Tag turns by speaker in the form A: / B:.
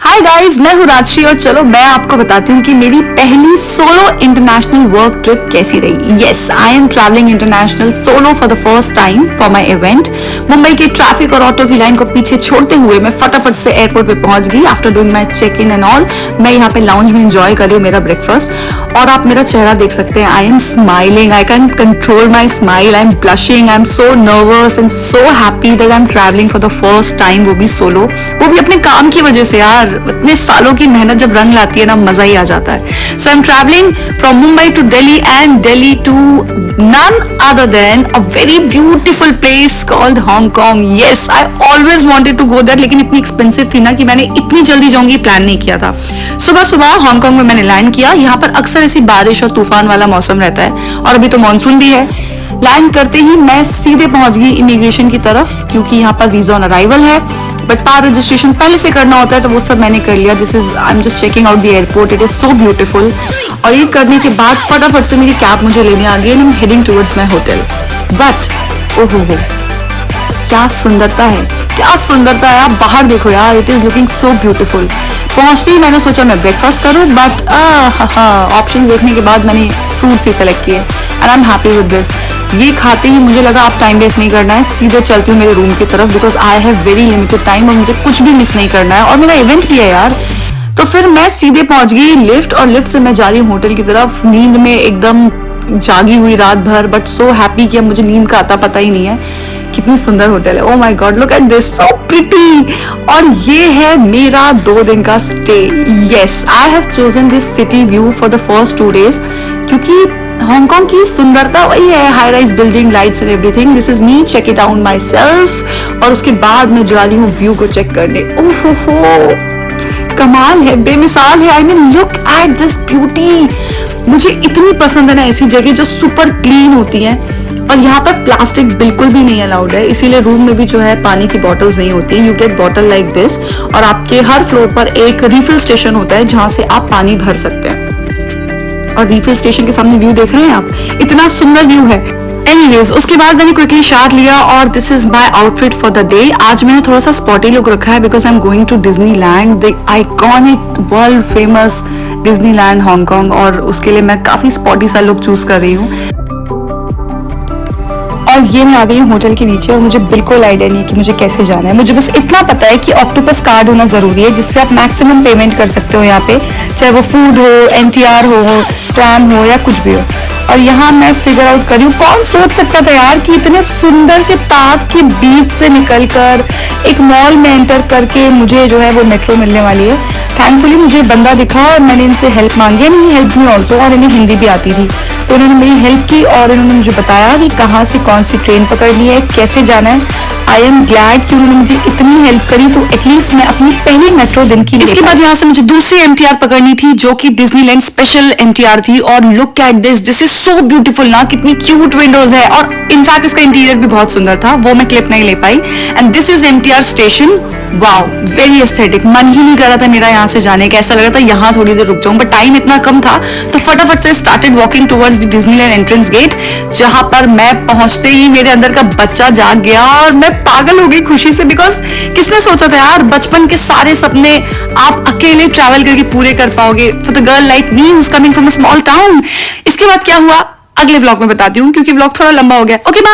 A: Hi guys, मैं हूँ राजश्री और चलो मैं आपको बताती हूँ कि मेरी पहली सोलो इंटरनेशनल वर्क ट्रिप कैसी रही। Yes, I am travelling international solo for the first time for my event. Mumbai के ट्रैफिक और ऑटो की लाइन को पीछे छोड़ते हुए मैं फटाफट से एयरपोर्ट पे पहुंच गई। After doing my check in and all, मैं यहाँ पे लाउंज में एंजॉय कर रही हूँ मेरा ब्रेकफास्ट और आप मेरा चेहरा देख सकते हैं। I am smiling, I can control my smile, I am blushing, I am so nervous and so happy that I am travelling for the first time, वो भी सोलो, वो भी अपने काम की वजह से। यार इतने सालों की मेहनत जब रंग लाती है ना, मजा ही आ जाता है। So I am travelling from Mumbai to Delhi and Delhi to none other than a very beautiful place called Hong Kong. Yes, I always wanted to go there, लेकिन इतनी एक्सपेंसिव थी ना कि मैंने इतनी जल्दी जाऊंगी प्लान नहीं किया था। सुबह सुबह हांगकांग में मैंने लैंड किया। यहाँ पर अक्सर ऐसी बारिश और तूफान वाला मौसम रहता है और अभी तो मानसून भी है। लैंड करते ही मैं सीधे पहुंच गई इमिग्रेशन की तरफ, क्योंकि यहाँ पर वीजा ऑन अराइवल है, बट पार रजिस्ट्रेशन पहले से करना होता है, तो वो सब मैंने कर लिया। This is I am just checking out the airport, it is so beautiful. और ये करने के बाद फटाफट से मेरी कैब मुझे लेने आ गई and I am heading towards my hotel. But ओहो हो, क्या सुंदरता है, क्या सुंदरता है। आप बाहर देखो यार, it is looking so beautiful. पहुंचते ही मैंने सोचा मैं ब्रेकफास्ट करूं, बट ऑप्शंस देखने के बाद मैंने फ्रूट्स ही सेलेक्ट किए and I am happy with this. ये खाते ही मुझे लगा आप टाइम वेस्ट नहीं करना है, सीधे चलती हूँ मेरे रूम की तरफ, because I have very limited time और मुझे कुछ भी मिस नहीं करना है और मेरा इवेंट भी है यार। तो फिर मैं सीधे पहुंच गई लिफ्ट और लिफ्ट से मैं जा रही हूँ होटल की तरफ, नींद में एकदम जागी हुई रात भर, बट सो हैप्पी कि अब मुझे नींद का आता पता ही नहीं है। कितनी सुंदर होटल है, oh my God, look at this, so pretty. और ये है मेरा 2 दिन का stay. Yes, I have chosen this city view for the first 2 days, क्योंकि हांगकांग की सुंदरता वही है, high rise building, lights and everything. This is me, check it out myself. और उसके बाद मैं जा रही हूँ व्यू को चेक करने। ओहो, कमाल है, बेमिसाल है। I mean look at this beauty. मुझे इतनी पसंद है ना ऐसी जगह जो सुपर क्लीन होती है। और यहाँ पर प्लास्टिक बिल्कुल भी नहीं अलाउड है, इसीलिए रूम में भी जो है पानी की बॉटल्स नहीं होती है। You get bottle like this और आपके हर फ्लोर पर एक रिफिल स्टेशन होता है जहां से आप पानी भर सकते हैं। और रिफिल स्टेशन के सामने व्यू देख रहे हैं आप, इतना सुंदर व्यू है। एनीवेज, उसके बाद मैंने क्विकली शावर लिया और this is my outfit for the day. आज मैंने थोड़ा सा स्पॉटी लुक रखा है because I am going to Disneyland, the iconic world famous Disneyland Hong Kong, और उसके लिए मैं काफी स्पॉटी सा लुक चूज कर रही हूँ। और ये मैं आ गई हूँ होटल के नीचे और मुझे बिल्कुल आइडिया नहीं कि मुझे कैसे जाना है। मुझे बस इतना पता है कि ऑक्टोपस कार्ड होना जरूरी है जिससे आप मैक्सिमम पेमेंट कर सकते हो यहाँ पे, चाहे वो फूड हो, एनटीआर हो, ट्राम हो या कुछ भी हो। और यहाँ मैं फिगर आउट कर रही हूँ। कौन सोच सकता था यार कि इतने सुंदर से पार्क के बीच से निकलकर एक मॉल में एंटर करके मुझे जो है वो मेट्रो मिलने वाली है। थैंकफुली मुझे बंदा दिखा और मैंने इनसे हेल्प मांगी and he help me also, और इन्हें हिंदी भी आती थी, तो उन्होंने मेरी हेल्प की और इन्होंने मुझे बताया कि कहाँ से कौन सी ट्रेन पकड़नी है, कैसे जाना है। आई एम ग्लैड कि उन्होंने मुझे इतनी हेल्प करी, तो एटलीस्ट मैं अपनी पहली मेट्रो दिन की। इसके बाद यहाँ से मुझे दूसरी एमटीआर पकड़नी थी जो कि डिज्नीलैंड स्पेशल एमटीआर थी। और look at this, this is so beautiful ना, कितनी क्यूट विंडोज है और इनफैक्ट इसका इंटीरियर भी बहुत सुंदर था, वो मैं क्लिप नहीं ले पाई। And this is MTR station. Wow, very aesthetic. मन ही नहीं कर रहा था मेरा यहाँ से जाने का, ऐसा लगा था यहाँ थोड़ी देर रुक जाऊं, बट टाइम इतना कम था तो फटाफट से started walking towards the Disneyland entrance gate, जहां पर मैं पहुंचते ही मेरे अंदर का बच्चा जाग गया और मैं पागल हो गई खुशी से। बिकॉज किसने सोचा था यार, बचपन के सारे सपने आप अकेले ट्रैवल करके पूरे कर पाओगे, for the girl like me who's coming from a small town. इसके बाद क्या हुआ अगले व्लॉग में बताती हूँ, क्योंकि व्लॉग थोड़ा लंबा हो गया। Okay bye.